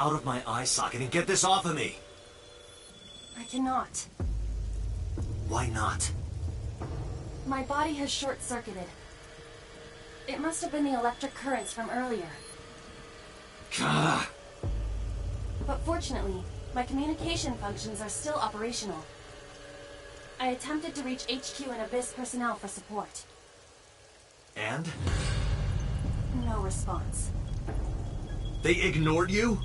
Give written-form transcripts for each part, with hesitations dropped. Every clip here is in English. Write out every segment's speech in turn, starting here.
Out of my eye socket and get this off of me! I cannot. Why not? My body has short-circuited. It must have been the electric currents from earlier. Gah! But fortunately, my communication functions are still operational. I attempted to reach HQ and Abyss personnel for support. And? No response. They ignored you?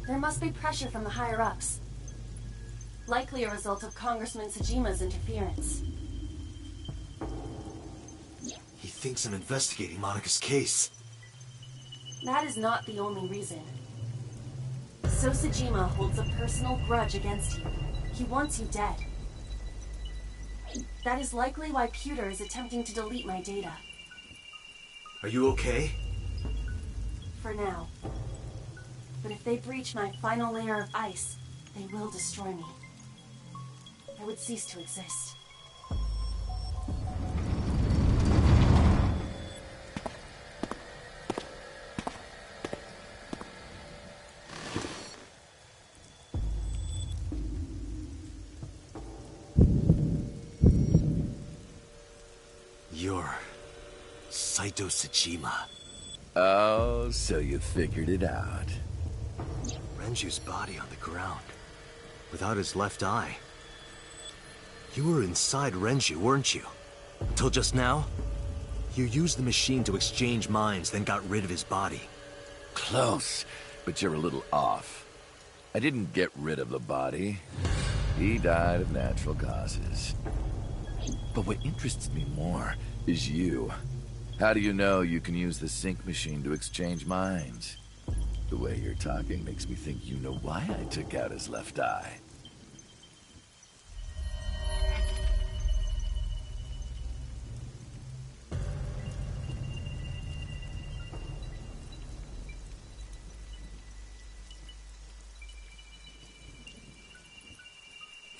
There must be pressure from the higher-ups. Likely a result of Congressman Tsujima's interference. He thinks I'm investigating Monika's case. That is not the only reason. So Tsujima holds a personal grudge against you. He wants you dead. That is likely why Pewter is attempting to delete my data. Are you okay? For now. But if they breach my final layer of ice, they will destroy me. I would cease to exist. You're Saito Tsuchima. Oh, so you figured it out. Renju's body on the ground, without his left eye. You were inside Renju, weren't you? Until just now? You used the machine to exchange minds, then got rid of his body. Close, but you're a little off. I didn't get rid of the body. He died of natural causes. But what interests me more is you. How do you know you can use the sync machine to exchange minds? The way you're talking makes me think you know why I took out his left eye.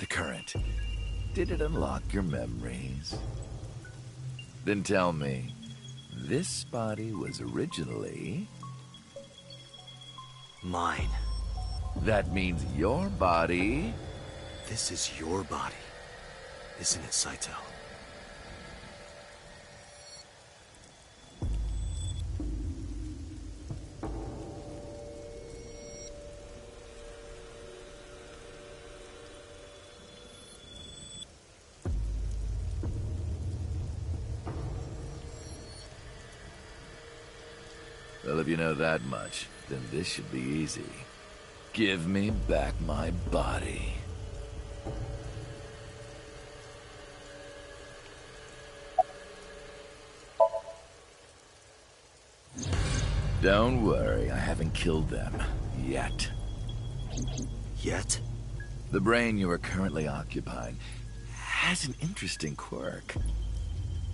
The current. Did it unlock your memories? Then tell me, this body was originally... Mine. That means your body... This is your body, isn't it, Saito? Well, if you know that much, then this should be easy. Give me back my body. Don't worry, I haven't killed them. Yet. Yet? The brain you are currently occupying has an interesting quirk.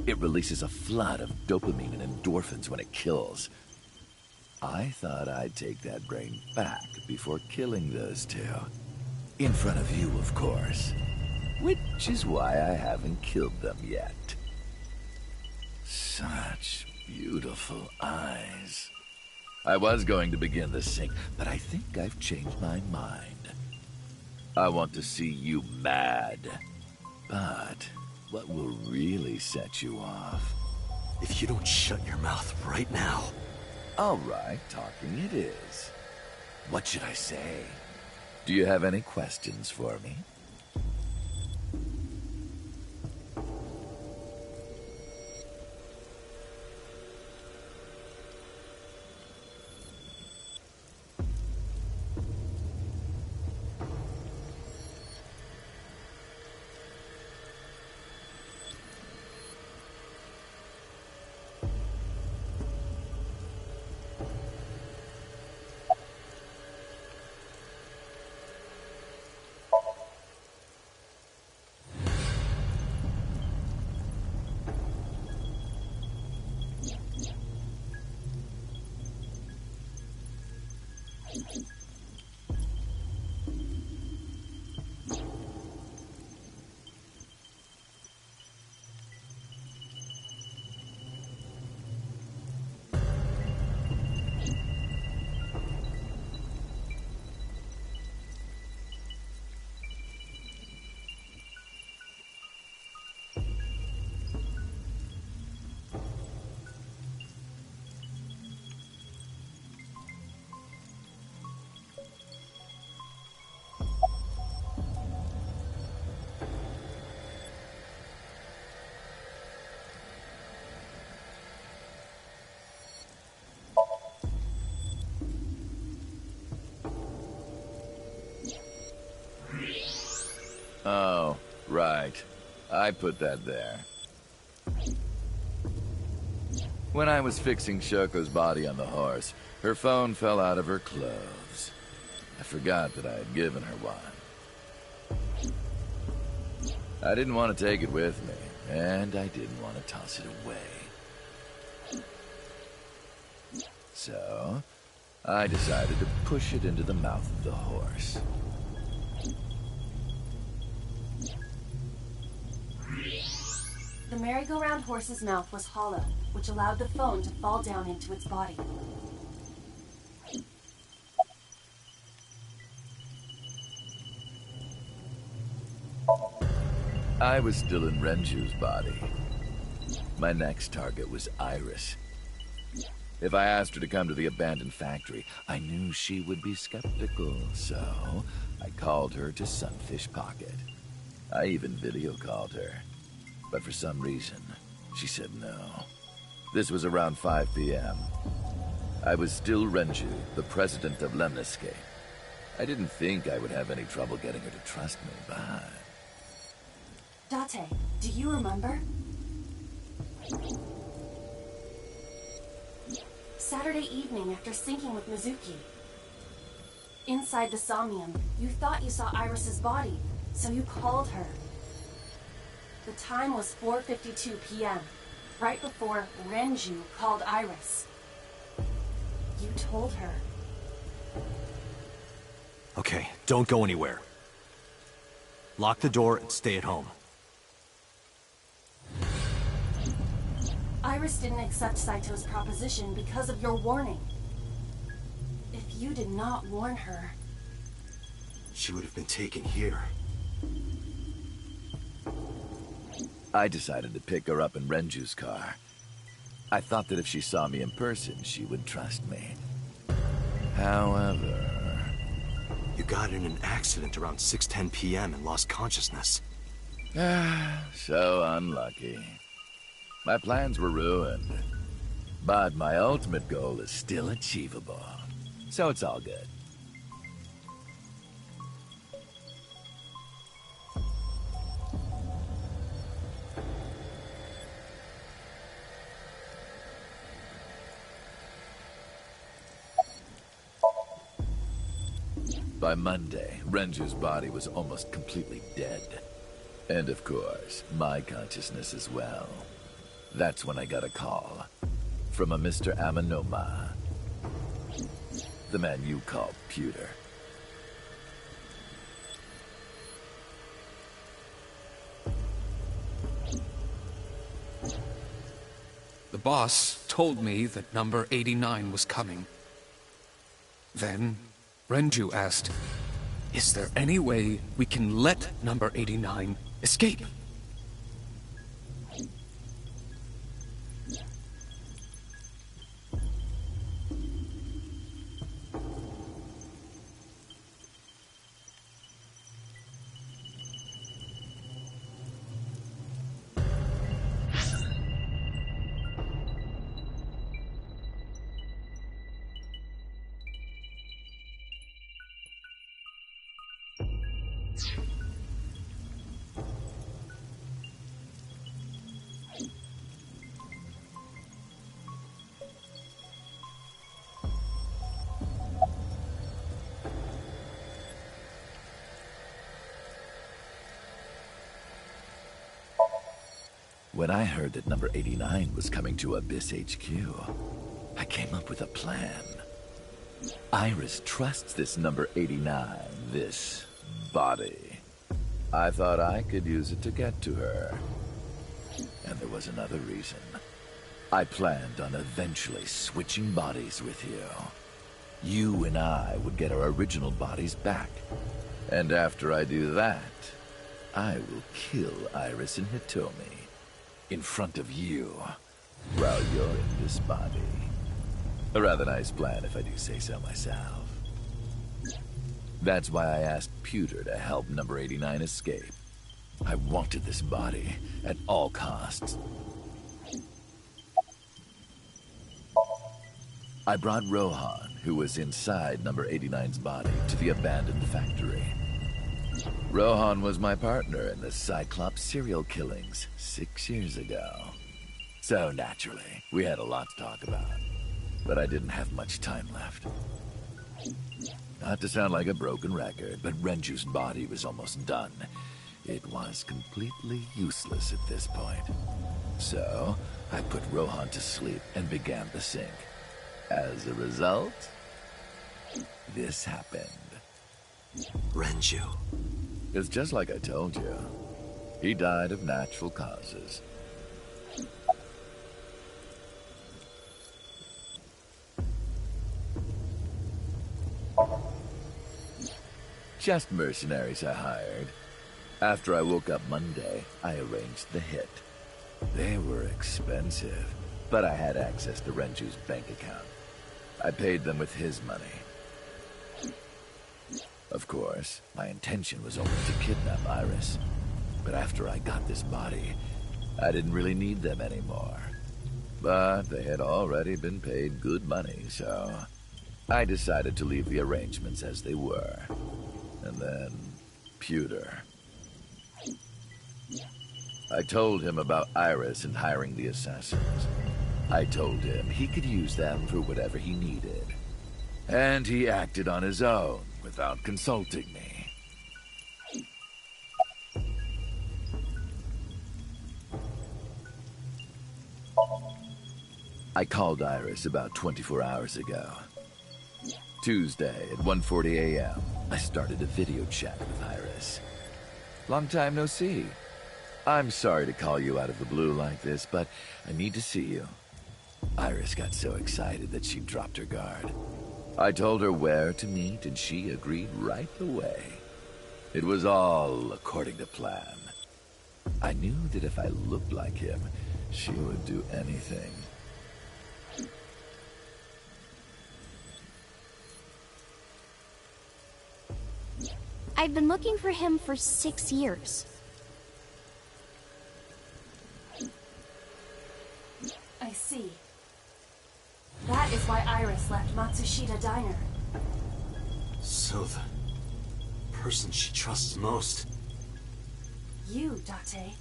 It releases a flood of dopamine and endorphins when it kills. I thought I'd take that brain back before killing those two. In front of you, of course. Which is why I haven't killed them yet. Such beautiful eyes. I was going to begin the sync, but I think I've changed my mind. I want to see you mad. But what will really set you off? If you don't shut your mouth right now... All right, talking it is. What should I say? Do you have any questions for me? Oh, right. I put that there. When I was fixing Shoko's body on the horse, her phone fell out of her clothes. I forgot that I had given her one. I didn't want to take it with me, and I didn't want to toss it away. So, I decided to push it into the mouth of the horse. The merry-go-round horse's mouth was hollow, which allowed the phone to fall down into its body. I was still in Renju's body. My next target was Iris. If I asked her to come to the abandoned factory, I knew she would be skeptical, so I called her to Sunfish Pocket. I even video called her, but for some reason, she said no. This was around 5 p.m. I was still Renju, the president of Lemniscape. I didn't think I would have any trouble getting her to trust me, but... Date, do you remember? Saturday evening after syncing with Mizuki. Inside the Somnium, you thought you saw Iris's body, so you called her. The time was 4:52 p.m., right before Renju called Iris. You told her. Okay, don't go anywhere. Lock the door and stay at home. Iris didn't accept Saito's proposition because of your warning. If you did not warn her... She would have been taken here. I decided to pick her up in Renju's car. I thought that if she saw me in person, she would trust me. However... You got in an accident around 6:10 p.m. and lost consciousness. So unlucky. My plans were ruined. But my ultimate goal is still achievable. So it's all good. By Monday, Renju's body was almost completely dead. And of course, my consciousness as well. That's when I got a call from a Mr. Amanoma. The man you call Pewter. The boss told me that number 89 was coming. Then, Renju asked, "Is there any way we can let number 89 escape?" When I heard that number 89 was coming to Abyss HQ, I came up with a plan. Iris trusts this number 89, this body. I thought I could use it to get to her. And there was another reason. I planned on eventually switching bodies with you. You and I would get our original bodies back. And after I do that, I will kill Iris and Hitomi in front of you while you're in this body. A rather nice plan if I do say so myself. That's why I asked Pewter to help number 89 escape. I wanted this body at all costs. I brought Rohan, who was inside number 89's body, to the abandoned factory. Rohan was my partner in the Cyclops serial killings 6 years ago. So naturally, we had a lot to talk about. But I didn't have much time left. Not to sound like a broken record, but Renju's body was almost done. It was completely useless at this point. So, I put Rohan to sleep and began the sync. As a result, this happened. Renju. It's just like I told you. He died of natural causes. Just mercenaries I hired. After I woke up Monday, I arranged the hit. They were expensive, but I had access to Renju's bank account. I paid them with his money. Of course, my intention was only to kidnap Iris. But after I got this body, I didn't really need them anymore. But they had already been paid good money, so I decided to leave the arrangements as they were. And then, Pewter. I told him about Iris and hiring the assassins. I told him he could use them for whatever he needed. And he acted on his own, without consulting me. I called Iris about 24 hours ago. Tuesday at 1:40 a.m., I started a video chat with Iris. Long time no see. I'm sorry to call you out of the blue like this, but I need to see you. Iris got so excited that she dropped her guard. I told her where to meet, and she agreed right away. It was all according to plan. I knew that if I looked like him, she would do anything. I've been looking for him for 6 years. I see. That is why Iris left Matsushita Diner. So the person she trusts most. You, Date.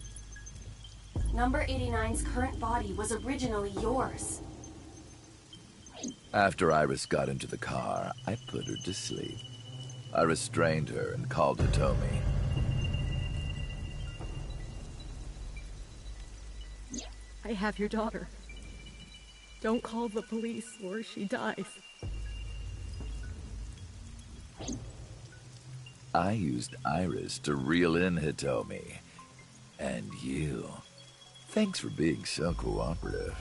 Number 89's current body was originally yours. After Iris got into the car, I put her to sleep. I restrained her and called Hitomi. I have your daughter. Don't call the police or she dies. I used Iris to reel in Hitomi. And you. Thanks for being so cooperative.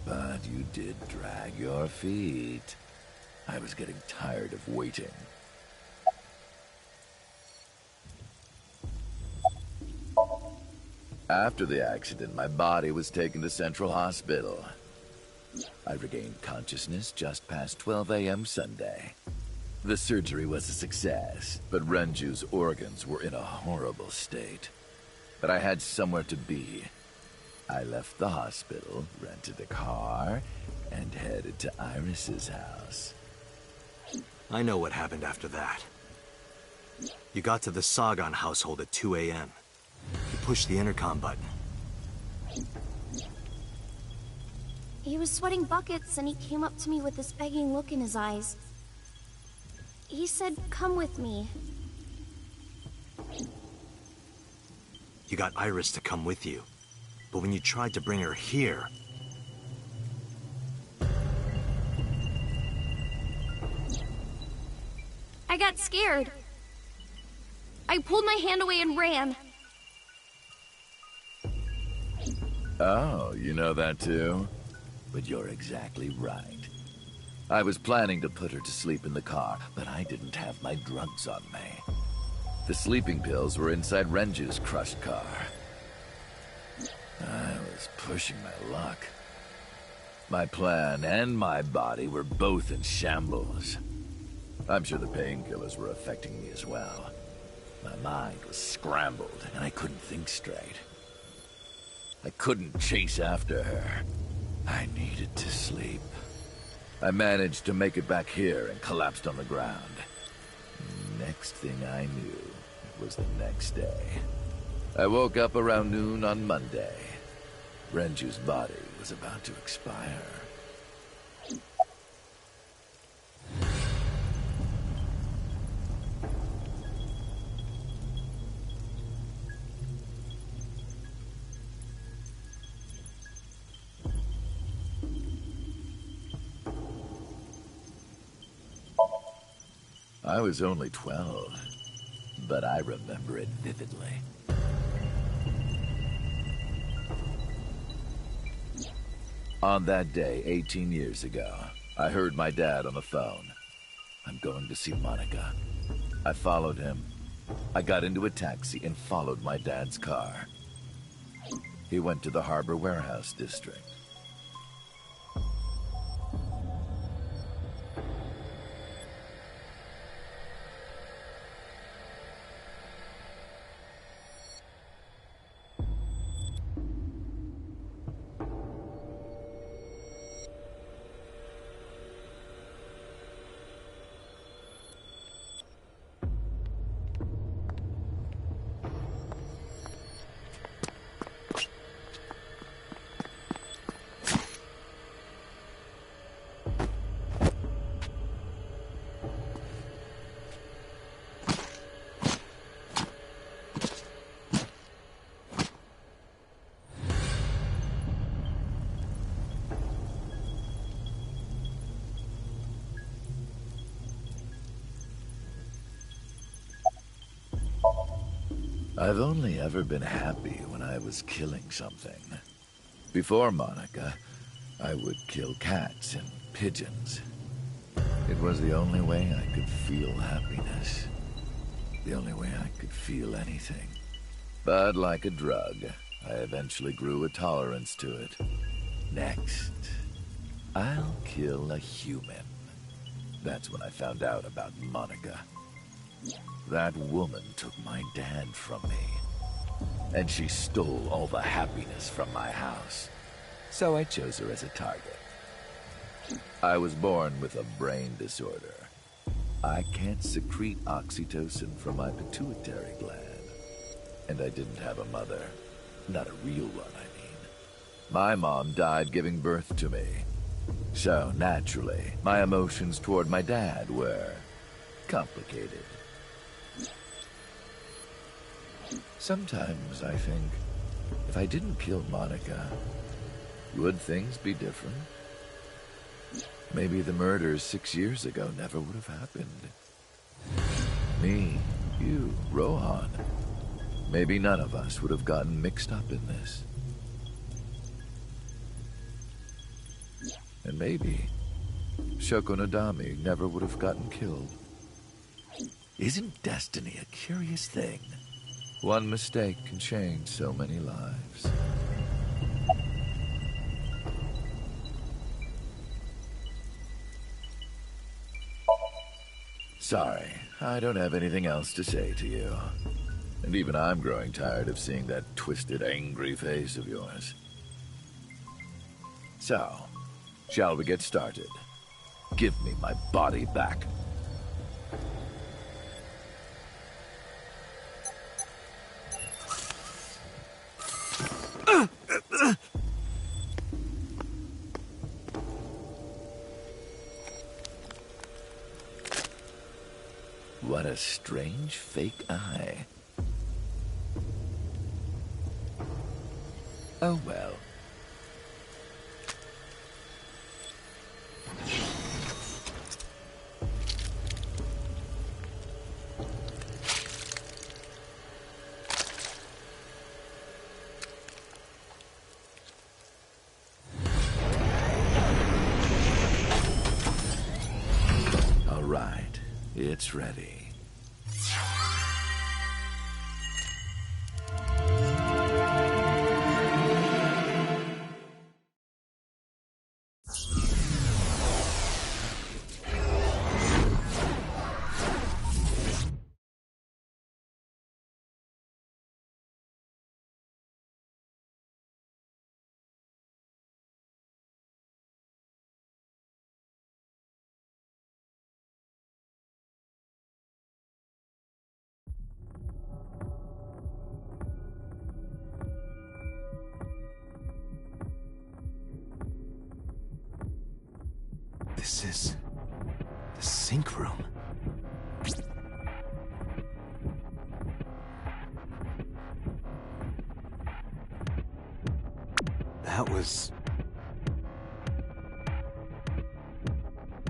But you did drag your feet. I was getting tired of waiting. After the accident, my body was taken to Central Hospital. I regained consciousness just past 12 a.m. Sunday. The surgery was a success, but Renju's organs were in a horrible state. But I had somewhere to be. I left the hospital, rented a car, and headed to Iris's house. I know what happened after that. You got to the Sagan household at 2 a.m. You pushed the intercom button. He was sweating buckets and he came up to me with this begging look in his eyes. He said, "Come with me." You got Iris to come with you. But when you tried to bring her here... I got scared. I pulled my hand away and ran. Oh, you know that too? But you're exactly right. I was planning to put her to sleep in the car, but I didn't have my drugs on me. The sleeping pills were inside Renju's crushed car. I was pushing my luck. My plan and my body were both in shambles. I'm sure the painkillers were affecting me as well. My mind was scrambled, and I couldn't think straight. I couldn't chase after her. I needed to sleep. I managed to make it back here and collapsed on the ground. Next thing I knew, was the next day. I woke up around noon on Monday. Renju's body was about to expire. I was only 12, but I remember it vividly. On that day, 18 years ago, I heard my dad on the phone. I'm going to see Monica. I followed him. I got into a taxi and followed my dad's car. He went to the Harbor Warehouse District. I've only ever been happy when I was killing something. Before Monica, I would kill cats and pigeons. It was the only way I could feel happiness. The only way I could feel anything. But like a drug, I eventually grew a tolerance to it. Next, I'll kill a human. That's when I found out about Monica. That woman took my dad from me. And she stole all the happiness from my house. So I chose her as a target. I was born with a brain disorder. I can't secrete oxytocin from my pituitary gland. And I didn't have a mother. Not a real one, I mean. My mom died giving birth to me. So, naturally, my emotions toward my dad were complicated. Sometimes I think, if I didn't kill Monica, would things be different? Maybe the murders 6 years ago never would have happened. Me, you, Rohan. Maybe none of us would have gotten mixed up in this. And maybe Shoko Nadami never would have gotten killed. Isn't destiny a curious thing? One mistake can change so many lives. Sorry, I don't have anything else to say to you. And even I'm growing tired of seeing that twisted, angry face of yours. So, shall we get started? Give me my body back. What a strange fake eye. Oh well. All right, it's ready. This is the sink room. That was...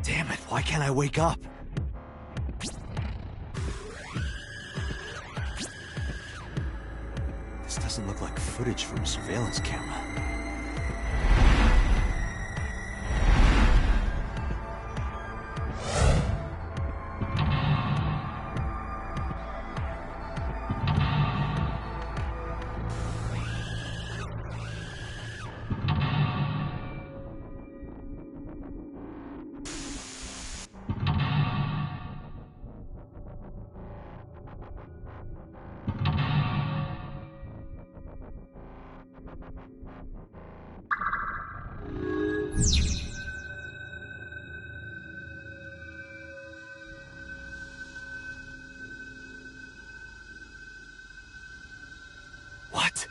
Damn it, why can't I wake up? This doesn't look like footage from a surveillance camera. What?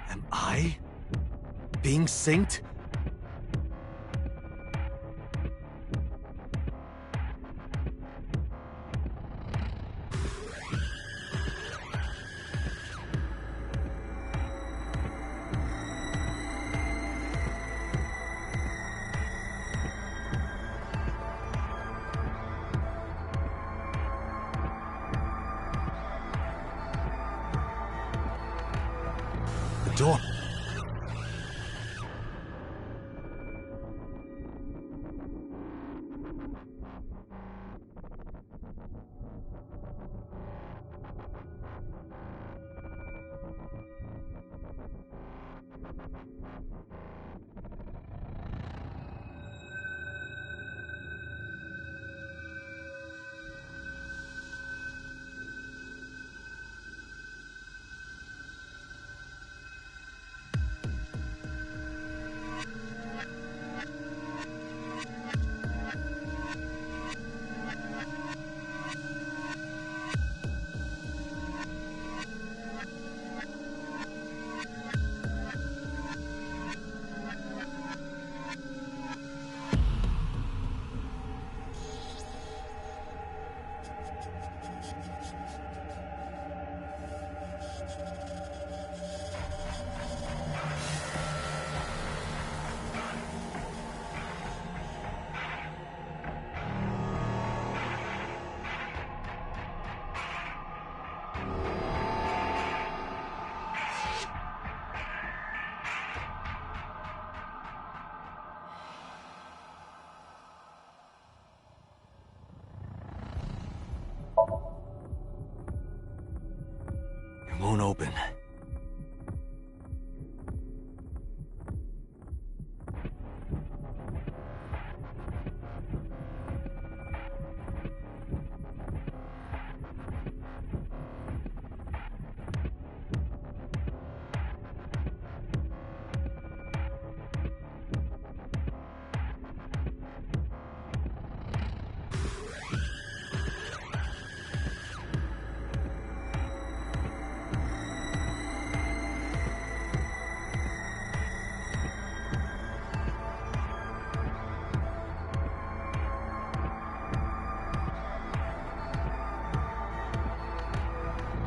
Am I being synced? It won't open.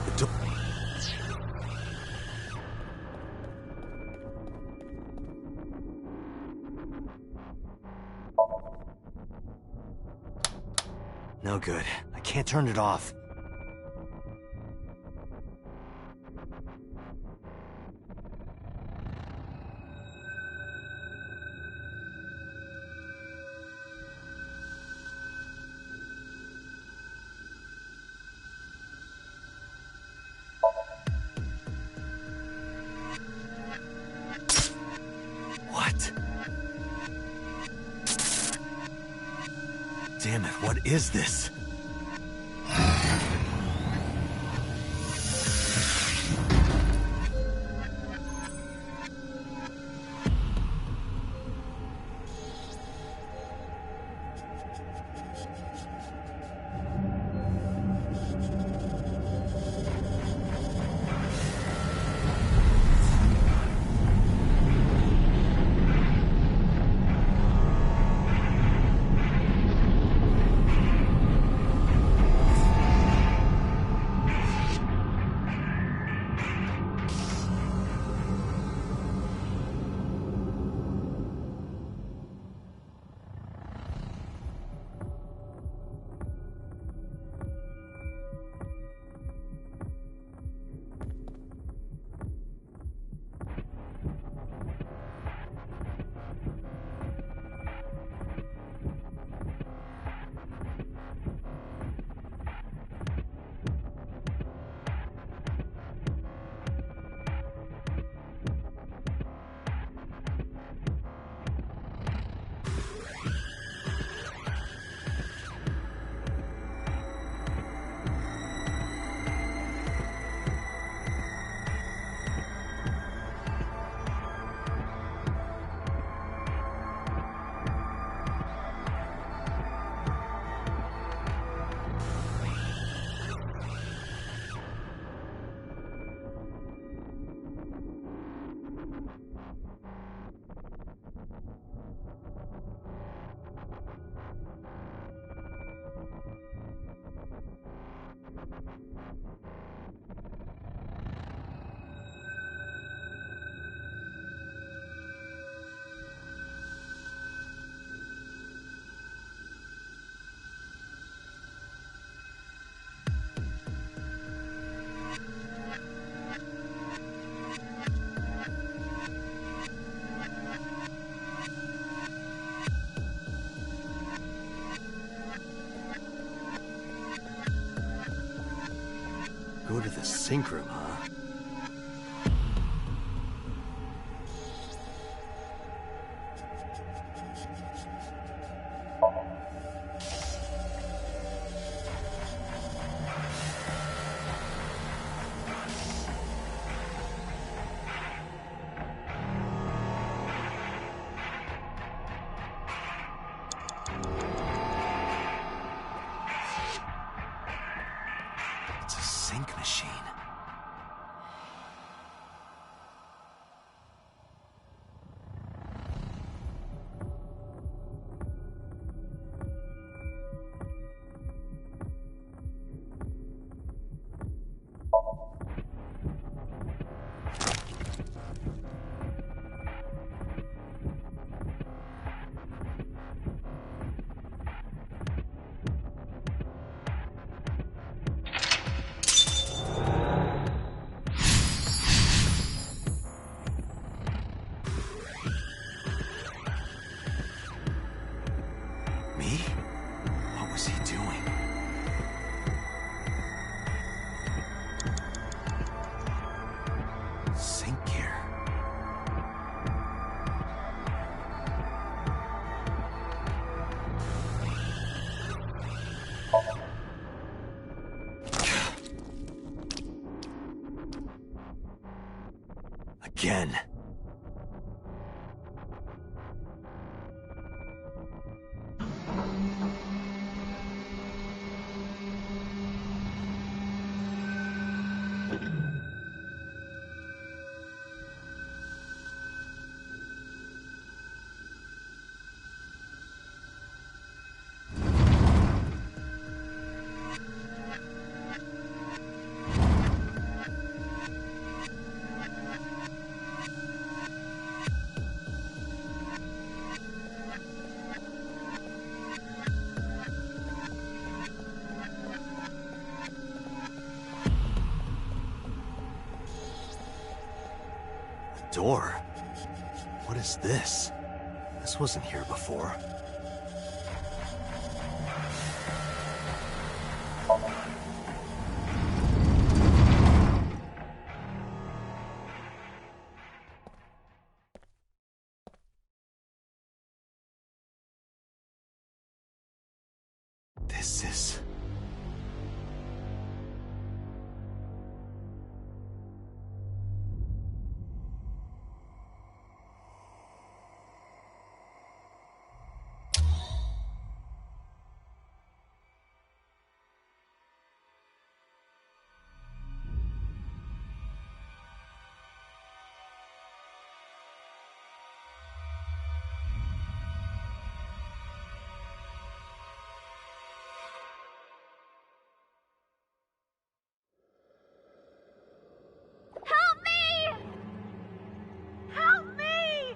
The door. No good. I can't turn it off. What? Damn it, what is this? Go to the sink room, huh? machine. Me? What was he doing? Sink here. Again. Door? What is this? This wasn't here before. This is... Help me! Help me!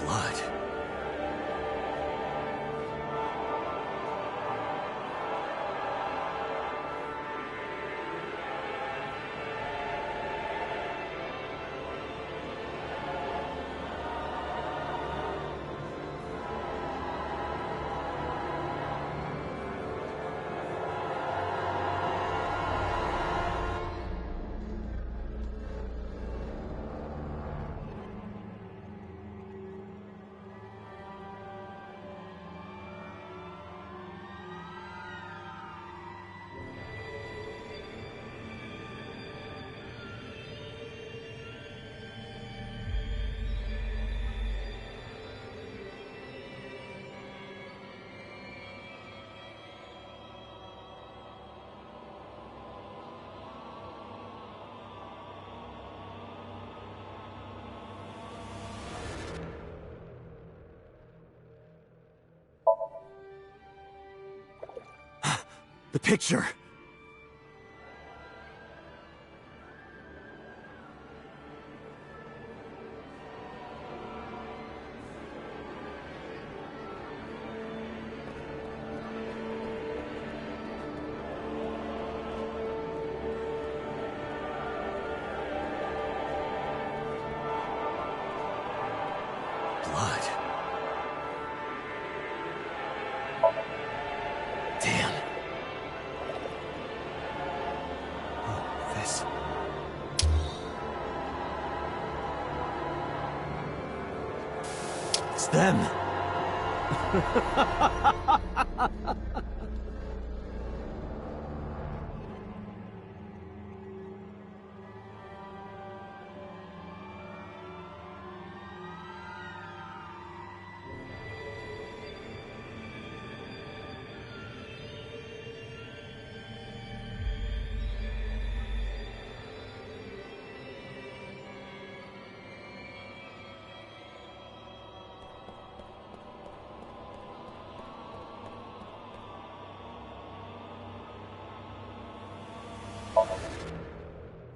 blood. The picture! It's them.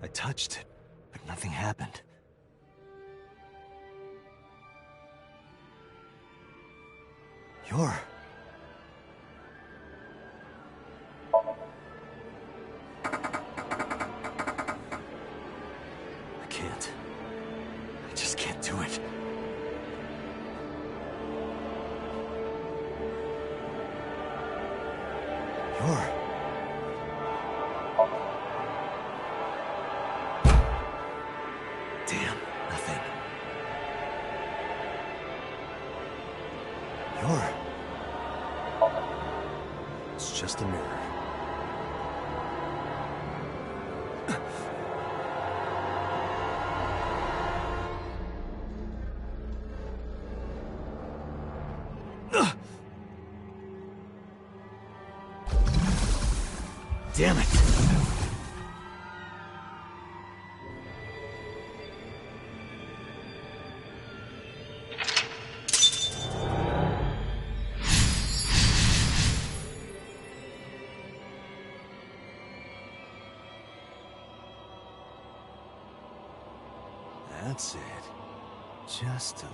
I touched it, but nothing happened. You're... I can't. I just can't do it. You're... Damn, nothing. You're... It's just a mirror. Damn it! That's it. Just a...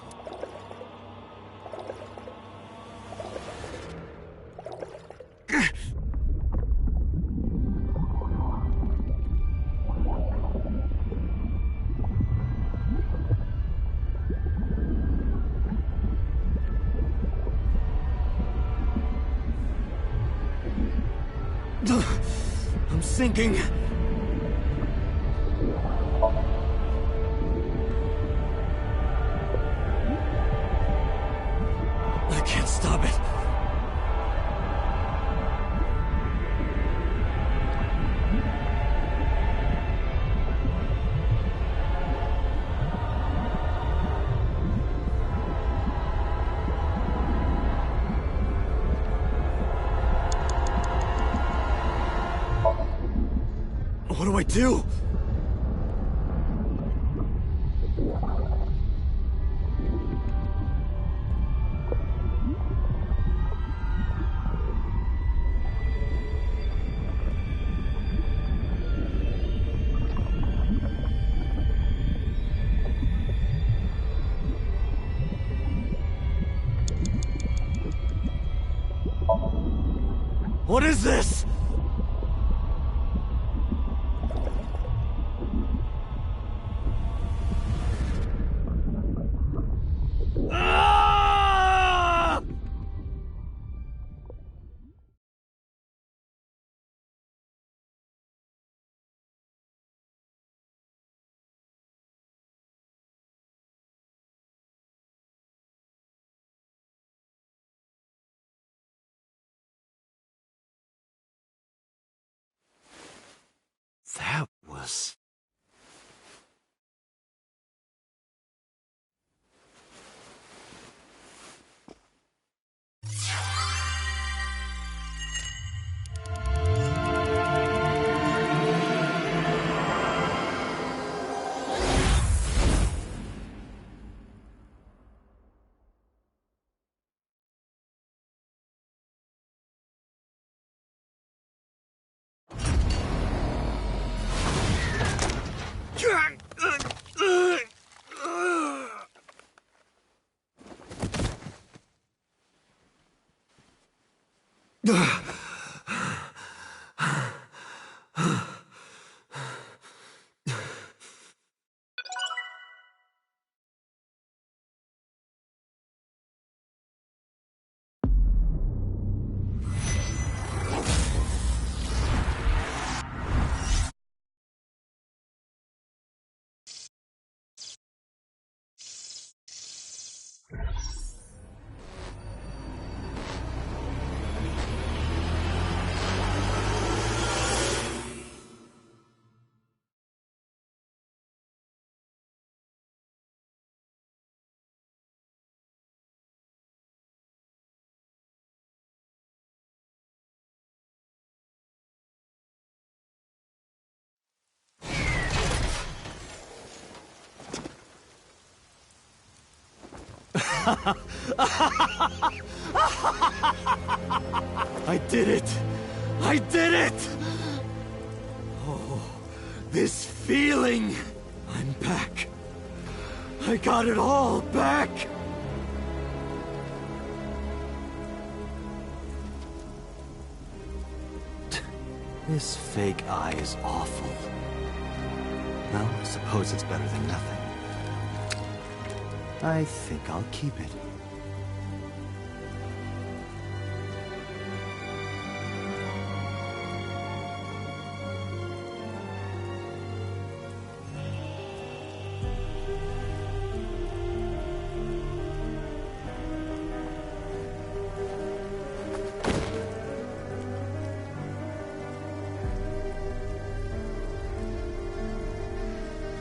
I'm sinking. I can't stop it. What do I do? What is this? Ah! That was... I did it! I did it! Oh, this feeling! I'm back. I got it all back! This fake eye is awful. Well, I suppose it's better than nothing. I think I'll keep it.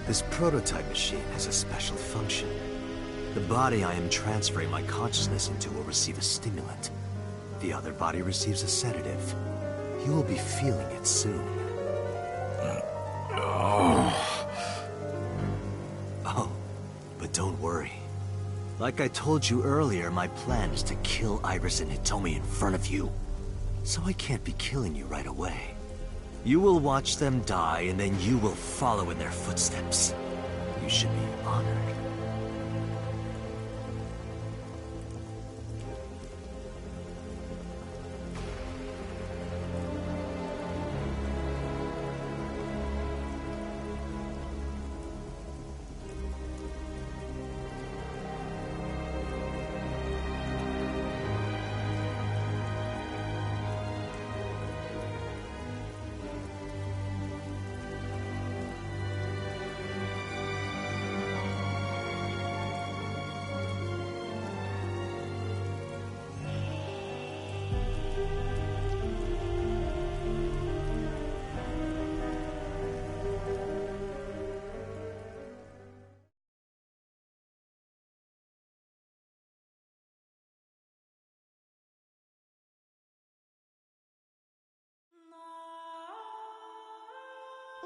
This prototype machine has a special function. The body I am transferring my consciousness into will receive a stimulant. The other body receives a sedative. You will be feeling it soon. Oh, but don't worry. Like I told you earlier, my plan is to kill Iris and Hitomi in front of you. So I can't be killing you right away. You will watch them die, and then you will follow in their footsteps. You should be honored.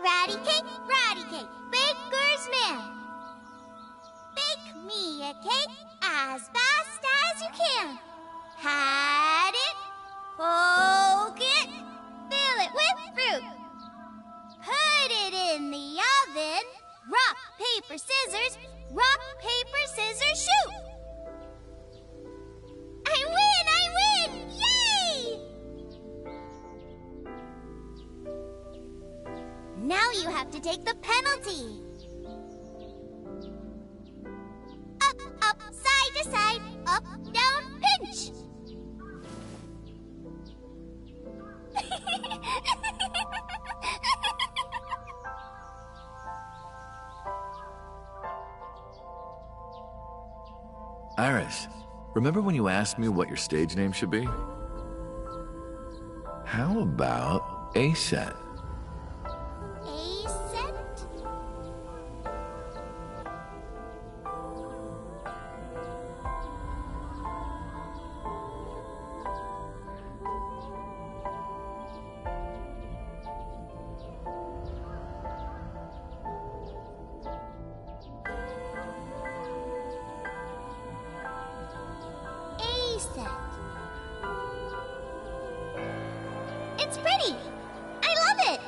Ratty cake, baker's man. Bake me a cake as fast as you can. Pat it, poke it, fill it with fruit. Put it in the oven. Rock, paper, scissors, shoot. I win! Yay! Now you have to take the penalty. Up, side to side, up, down, pinch. Iris, remember when you asked me what your stage name should be? How about A-Set? It's pretty. I love it.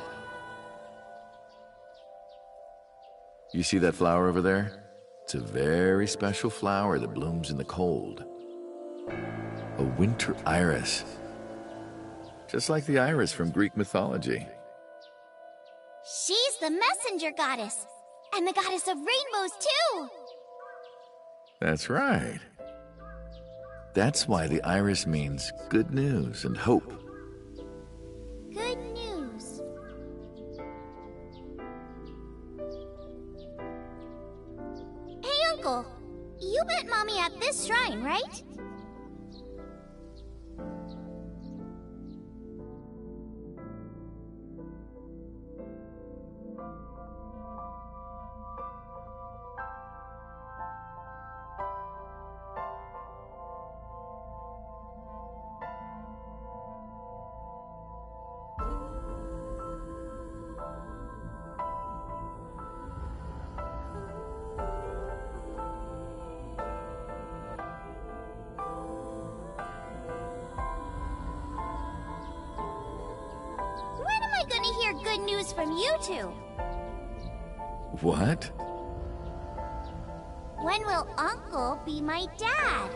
You see that flower over there? It's a very special flower that blooms in the cold. A winter iris. Just like the iris from Greek mythology. She's the messenger goddess. And the goddess of rainbows, too. That's right. That's why the iris means good news and hope. Good news. Hey, Uncle. You met Mommy at this shrine, right? news from you two. What? When will Uncle be my dad?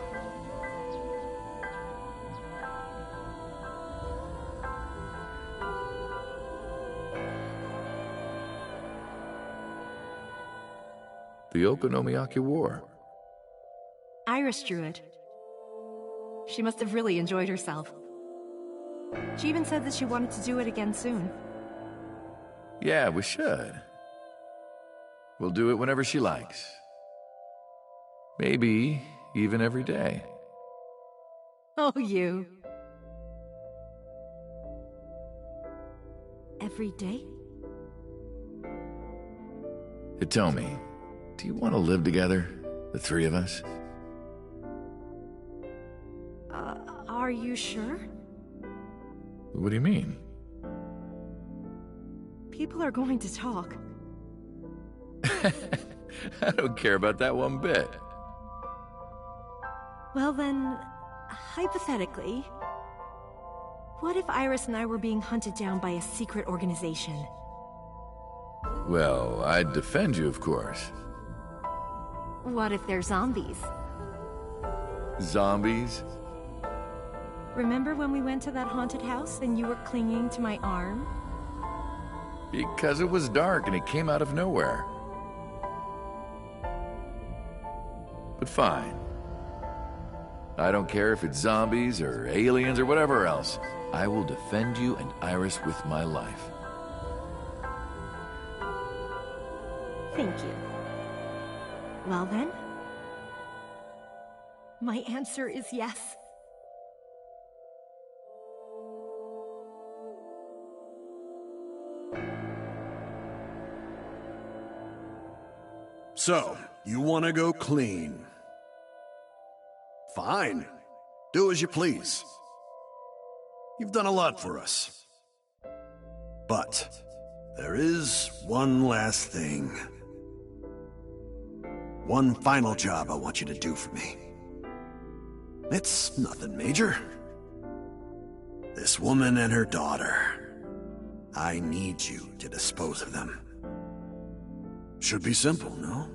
The Okonomiyaki War. Iris drew it. She must have really enjoyed herself. She even said that she wanted to do it again soon. Yeah, we should. We'll do it whenever she likes. Maybe even every day. Oh, you. Every day? Hitomi, do you want to live together? The three of us? Are you sure? What do you mean? People are going to talk. I don't care about that one bit. Well then, hypothetically, what if Iris and I were being hunted down by a secret organization? Well, I'd defend you, of course. What if they're zombies? Zombies? Remember when we went to that haunted house and you were clinging to my arm? Because it was dark and it came out of nowhere. But fine. I don't care if it's zombies or aliens or whatever else. I will defend you and Iris with my life. Thank you. Well then, my answer is yes. So, you want to go clean? Fine. Do as you please. You've done a lot for us. But, there is one last thing. One final job I want you to do for me. It's nothing major. This woman and her daughter. I need you to dispose of them. Should be simple, no?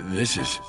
This is...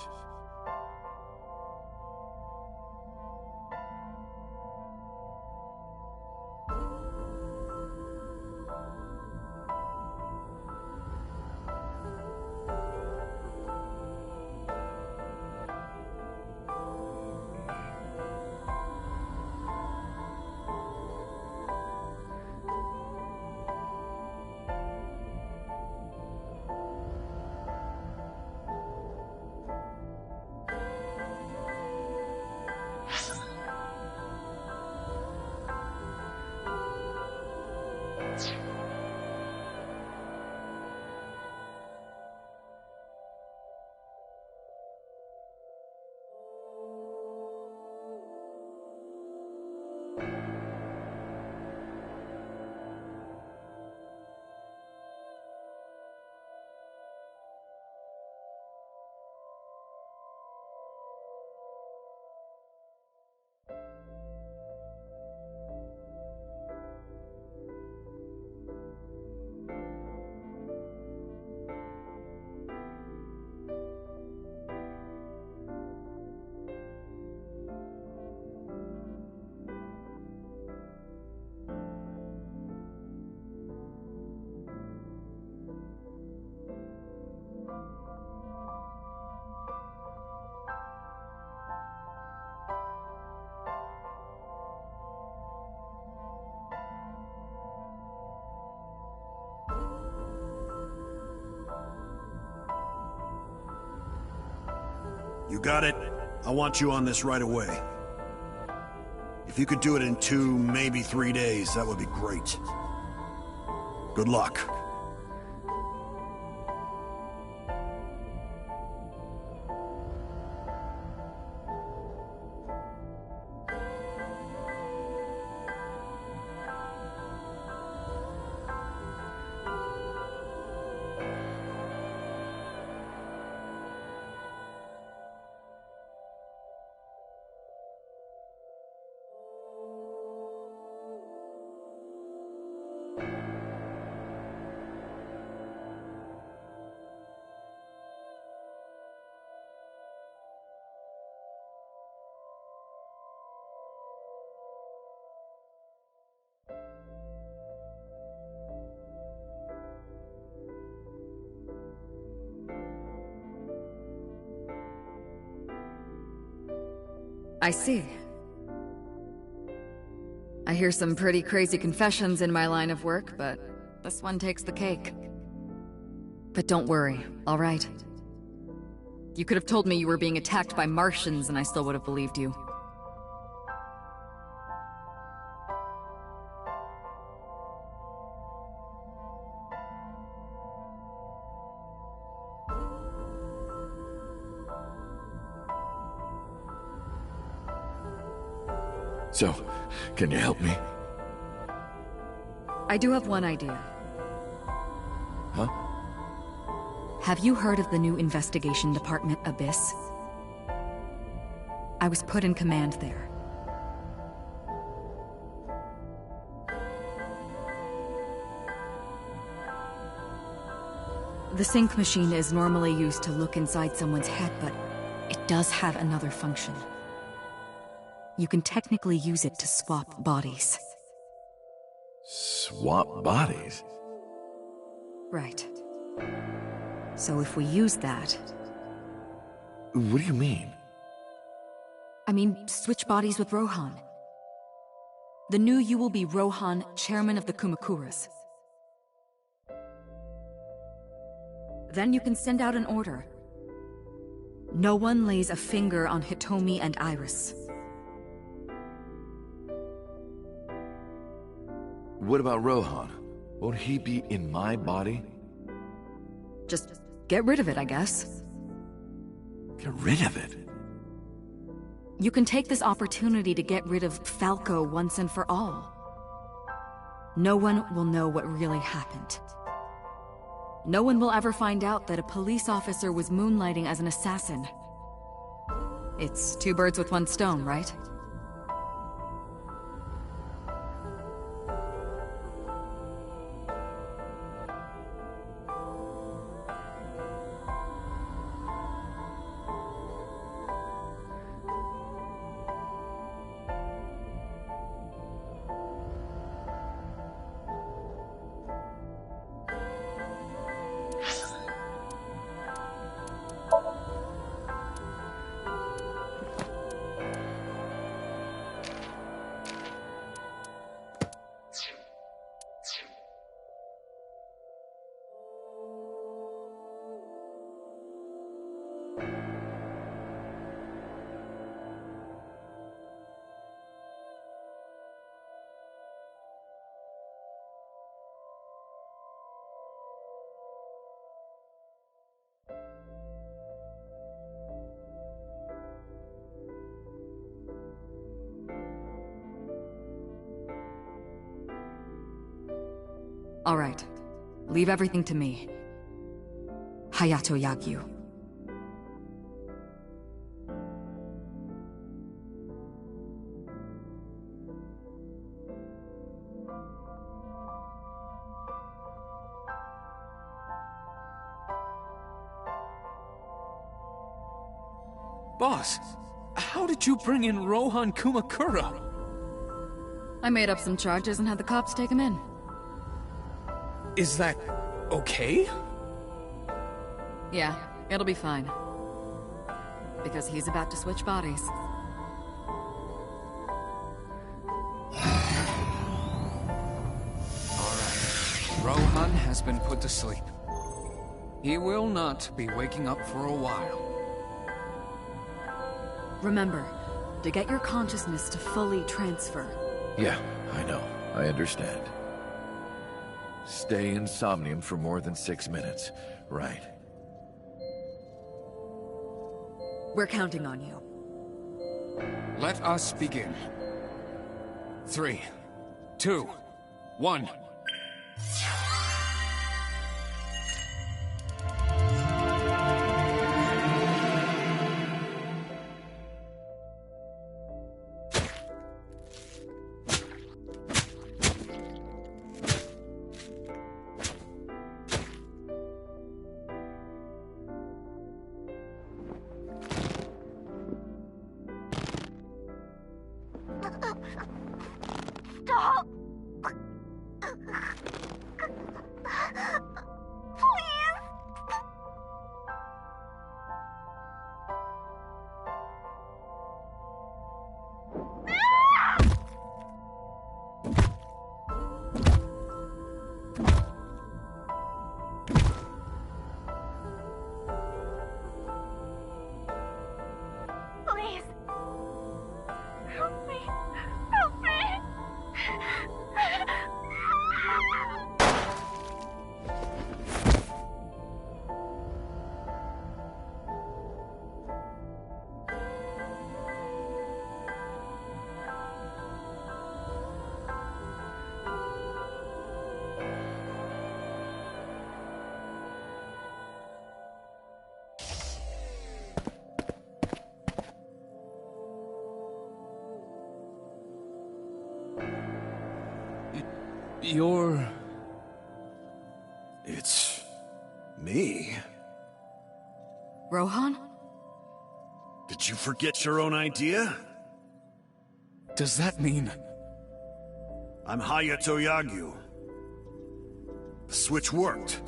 You got it? I want you on this right away. If you could do it in 2, maybe 3 days, that would be great. Good luck. I see. I hear some pretty crazy confessions in my line of work, but this one takes the cake. But don't worry, all right? You could have told me you were being attacked by Martians and I still would have believed you. So, can you help me? I do have one idea. Huh? Have you heard of the new investigation department, Abyss? I was put in command there. The sync machine is normally used to look inside someone's head, but it does have another function. You can technically use it to swap bodies. Swap bodies? Right. So if we use that... What do you mean? I mean, switch bodies with Rohan. The new you will be Rohan, chairman of the Kumakuras. Then you can send out an order. No one lays a finger on Hitomi and Iris. What about Rohan? Won't he be in my body? Just get rid of it, I guess. Get rid of it? You can take this opportunity to get rid of Falco once and for all. No one will know what really happened. No one will ever find out that a police officer was moonlighting as an assassin. It's two birds with one stone, right? All right. Leave everything to me. Hayato Yagyu. Boss, how did you bring in Rohan Kumakura? I made up some charges and had the cops take him in. Is that okay? Yeah, it'll be fine. Because he's about to switch bodies. Alright. Rohan has been put to sleep. He will not be waking up for a while. Remember, to get your consciousness to fully transfer. Yeah, I know. I understand. Stay in Somnium for more than 6 minutes. Right. We're counting on you. Let us begin. 3, 2, 1. Stop! Please. Help me. Help me. You're... It's... me? Rohan? Did you forget your own idea? Does that mean... I'm Hayato Yagyu. The switch worked.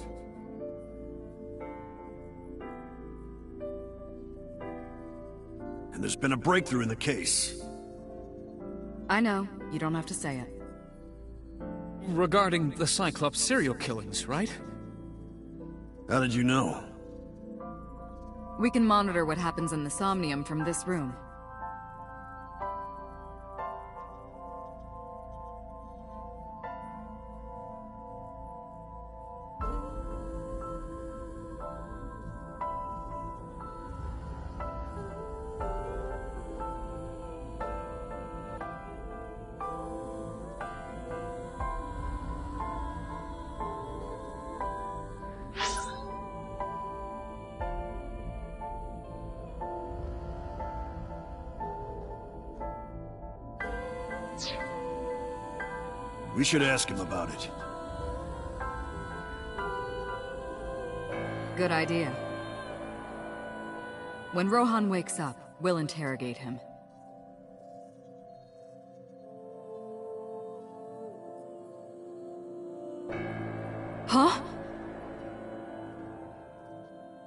And there's been a breakthrough in the case. I know. You don't have to say it. regarding the Cyclops serial killings, right? How did you know? We can monitor what happens in the Somnium from this room. We should ask him about it. Good idea. When Rohan wakes up, we'll interrogate him. Huh?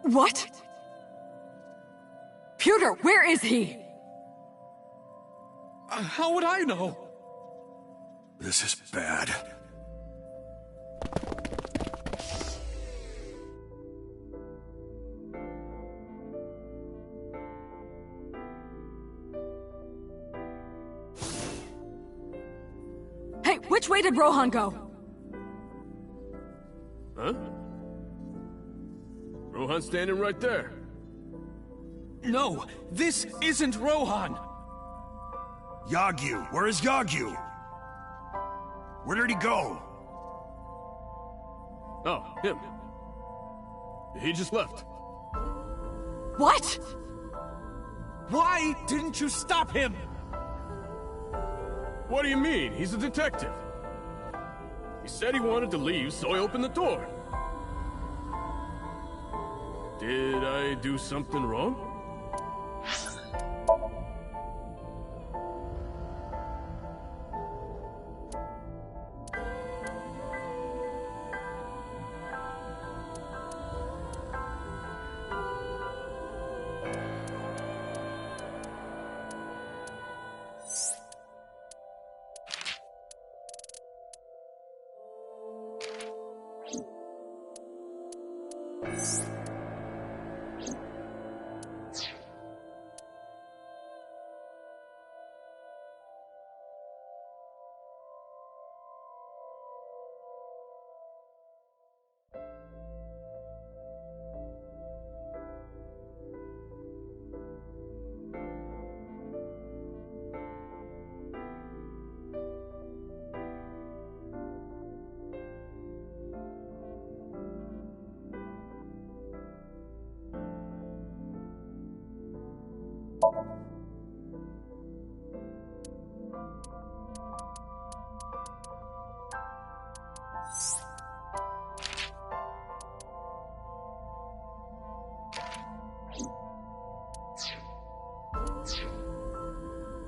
What? Pewter, where is he? How would I know? This is bad. Hey, which way did Rohan go? Huh? Rohan's standing right there. No, this isn't Rohan! Yagyu! Where is Yagyu? Where did he go? Oh, him. He just left. What? Why didn't you stop him? What do you mean? He's a detective. He said he wanted to leave, so I opened the door. Did I do something wrong?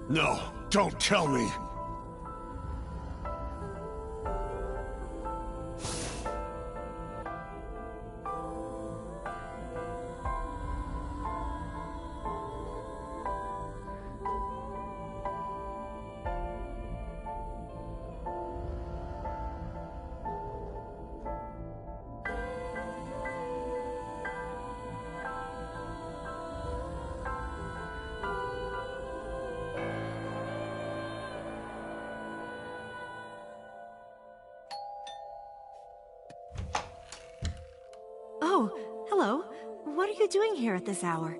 No, don't tell me. are you doing here at this hour?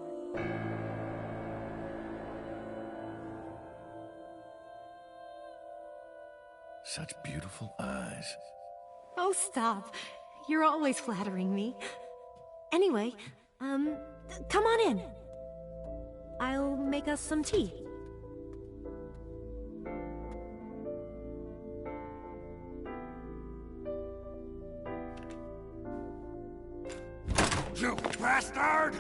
Such beautiful eyes. Oh, stop. You're always flattering me. Anyway, come on in. I'll make us some tea. You bastard!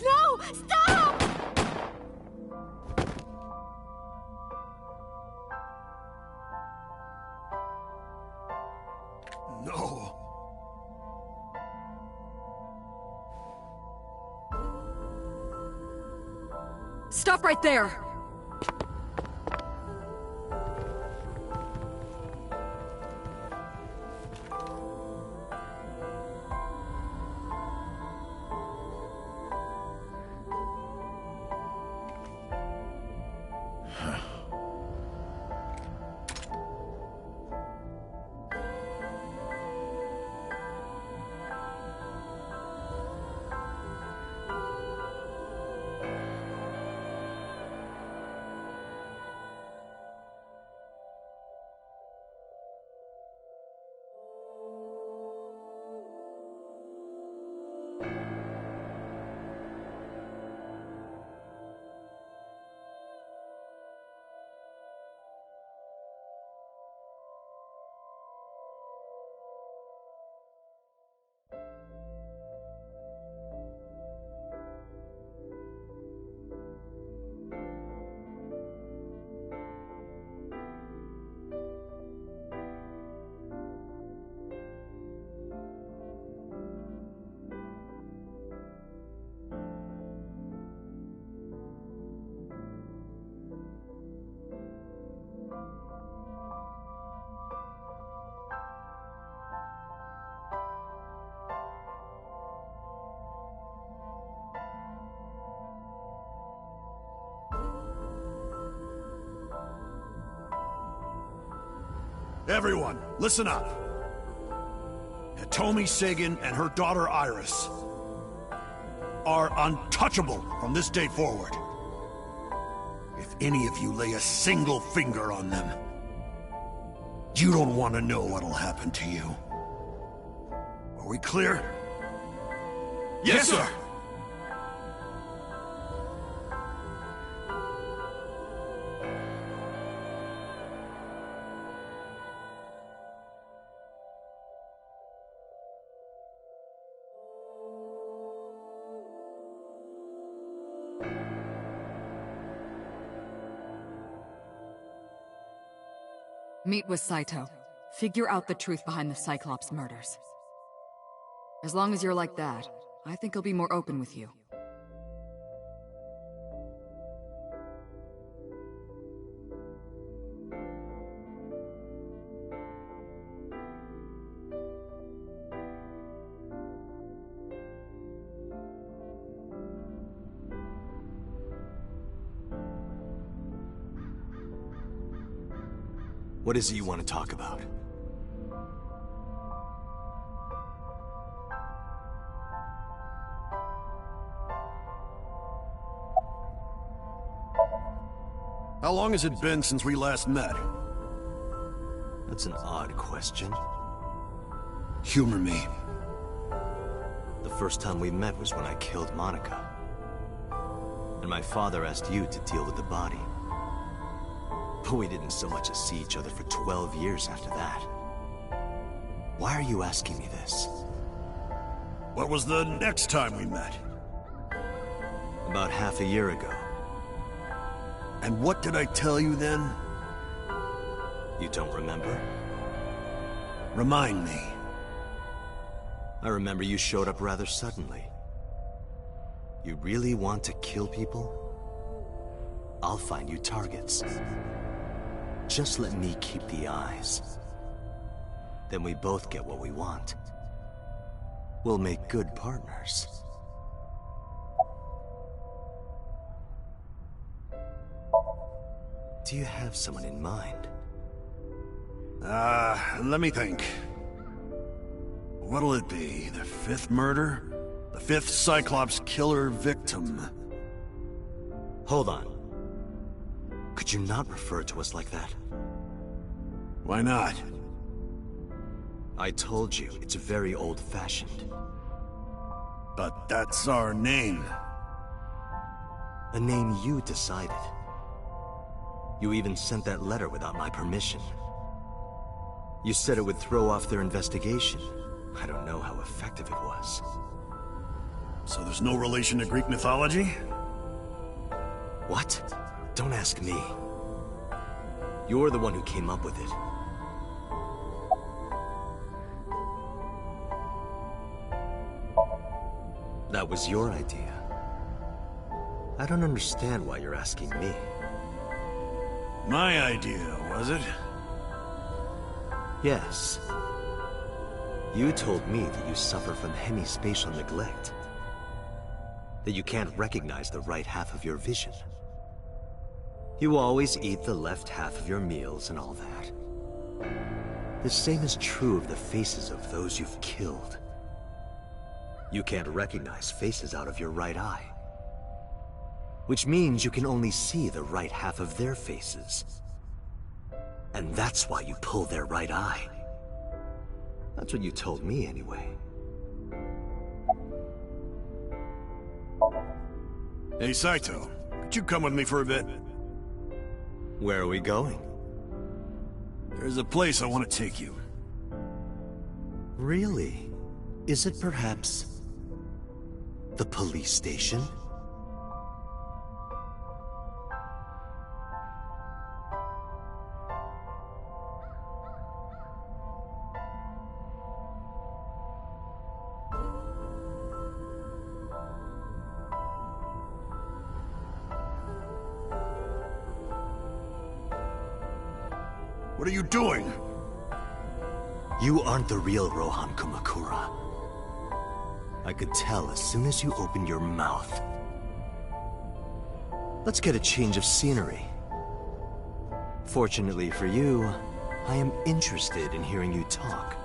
No! Stop! No. Stop right there! Everyone, listen up. Hitomi Sagan and her daughter Iris are untouchable from this day forward. If any of you lay a single finger on them, you don't want to know what'll happen to you. Are we clear? Yes, sir! Meet with Saito. Figure out the truth behind the Cyclops murders. As long as you're like that, I think he'll be more open with you. What is it you want to talk about? How long has it been since we last met? That's an odd question. Humor me. The first time we met was when I killed Monica. And my father asked you to deal with the body. But we didn't so much as see each other for 12 years after that. Why are you asking me this? What was the next time we met? About half a year ago. And what did I tell you then? You don't remember? Remind me. I remember you showed up rather suddenly. You really want to kill people? I'll find you targets. Just let me keep the eyes. Then we both get what we want. We'll make good partners. Do you have someone in mind? Let me think. What'll it be? The 5th murder? The 5th Cyclops killer victim? Hold on. Could you not refer to us like that? Why not? I told you, it's very old-fashioned. But that's our name. A name you decided. You even sent that letter without my permission. You said it would throw off their investigation. I don't know how effective it was. So there's no relation to Greek mythology? What? Don't ask me. You're the one who came up with it. That was your idea. I don't understand why you're asking me. My idea, was it? Yes. You told me that you suffer from hemispatial neglect. That you can't recognize the right half of your vision. You always eat the left half of your meals and all that. The same is true of the faces of those you've killed. You can't recognize faces out of your right eye. Which means you can only see the right half of their faces. And that's why you pull their right eye. That's what you told me anyway. Hey, Saito, could you come with me for a bit? Where are we going? There's a place I want to take you. Really? Is it perhaps the police station? What are you doing? You aren't the real Rohan Kumakura. I could tell as soon as you opened your mouth. Let's get a change of scenery. Fortunately for you, I am interested in hearing you talk.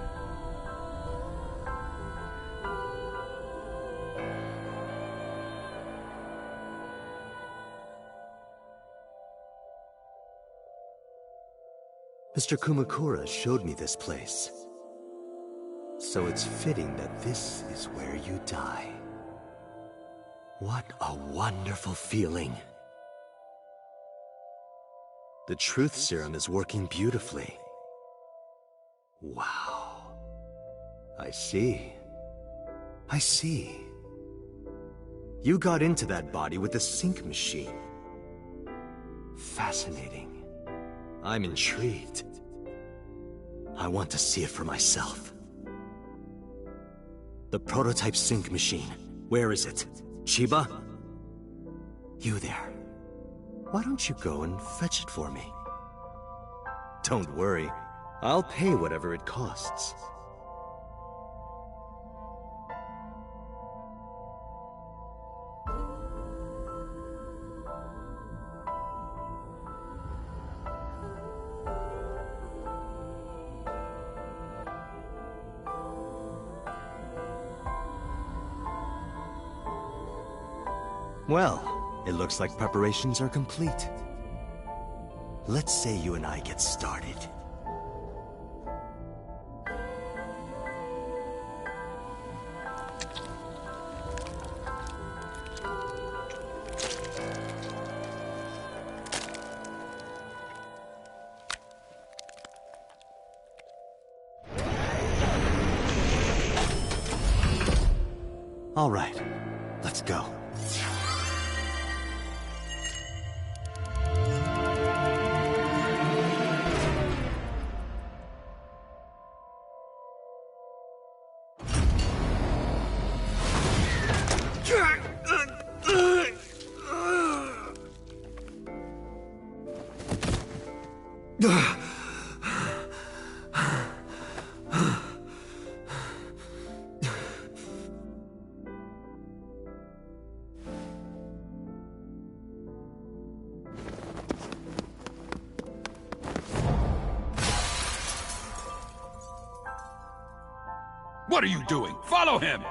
Mr. Kumakura showed me this place. So it's fitting that this is where you die. What a wonderful feeling. The truth serum is working beautifully. Wow. I see. I see. You got into that body with the sync machine. Fascinating. I'm intrigued. I want to see it for myself. The prototype sync machine. Where is it? Chiba? You there. Why don't you go and fetch it for me? Don't worry. I'll pay whatever it costs. Well, it looks like preparations are complete. Let's say you and I get started. All right, let's go. What are you doing? Follow him!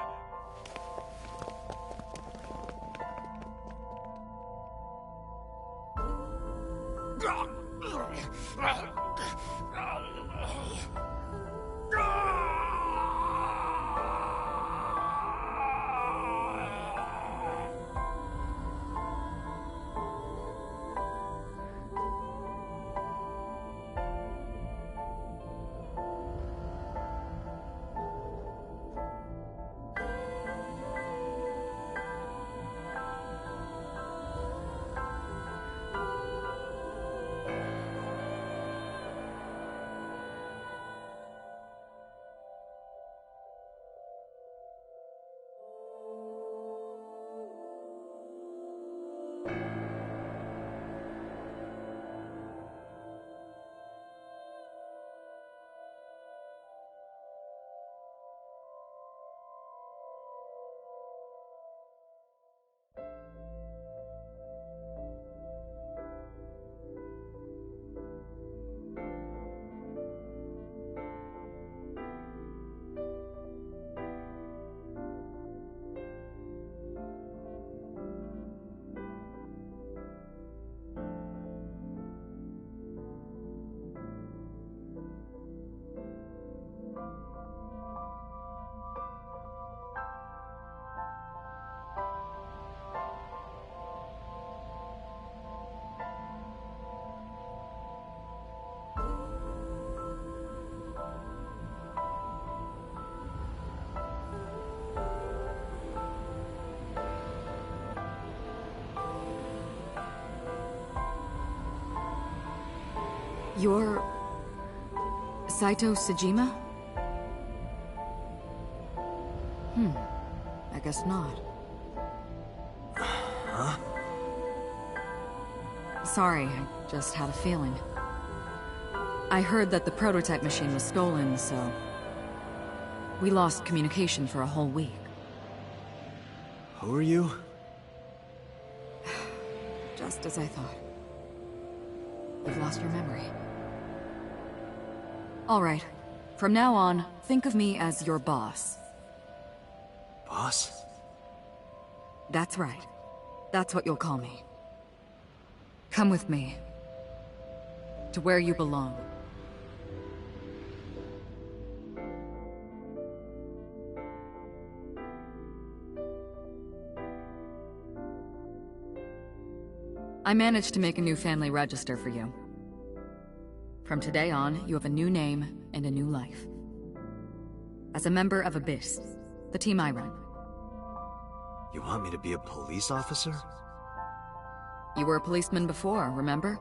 You're... Saito Sejima? I guess not. Huh? Sorry, I just had a feeling. I heard that the prototype machine was stolen, so... we lost communication for a whole week. Who are you? Just as I thought. You've lost your memory. All right. From now on, think of me as your boss. Boss? That's right. That's what you'll call me. Come with me. To where you belong. I managed to make a new family register for you. From today on, you have a new name and a new life. As a member of Abyss, the team I run. You want me to be a police officer? You were a policeman before, remember?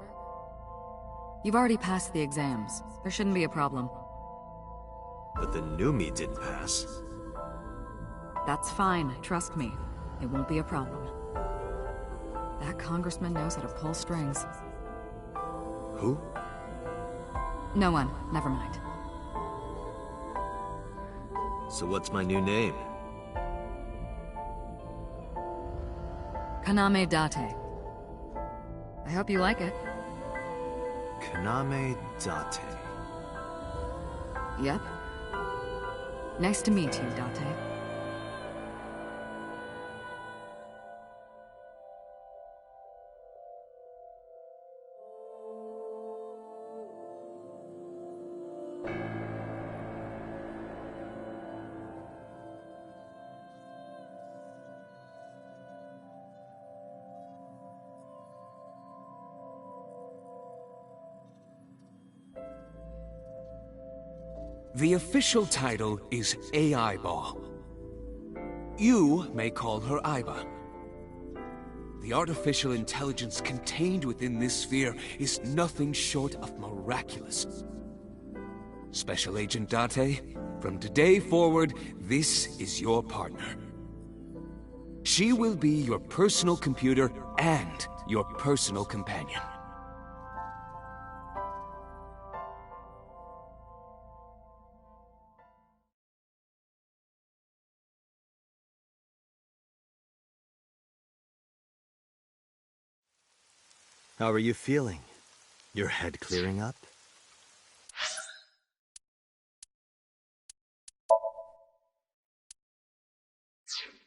You've already passed the exams. There shouldn't be a problem. But the new me didn't pass. That's fine, trust me. It won't be a problem. That congressman knows how to pull strings. Who? No one, never mind. So what's my new name? Kaname Date. I hope you like it. Kaname Date. Yep. Nice to meet you, Date. The official title is AI Ball. You may call her Aiba. The artificial intelligence contained within this sphere is nothing short of miraculous. Special Agent Date, from today forward, this is your partner. She will be your personal computer and your personal companion. How are you feeling? Your head clearing up? you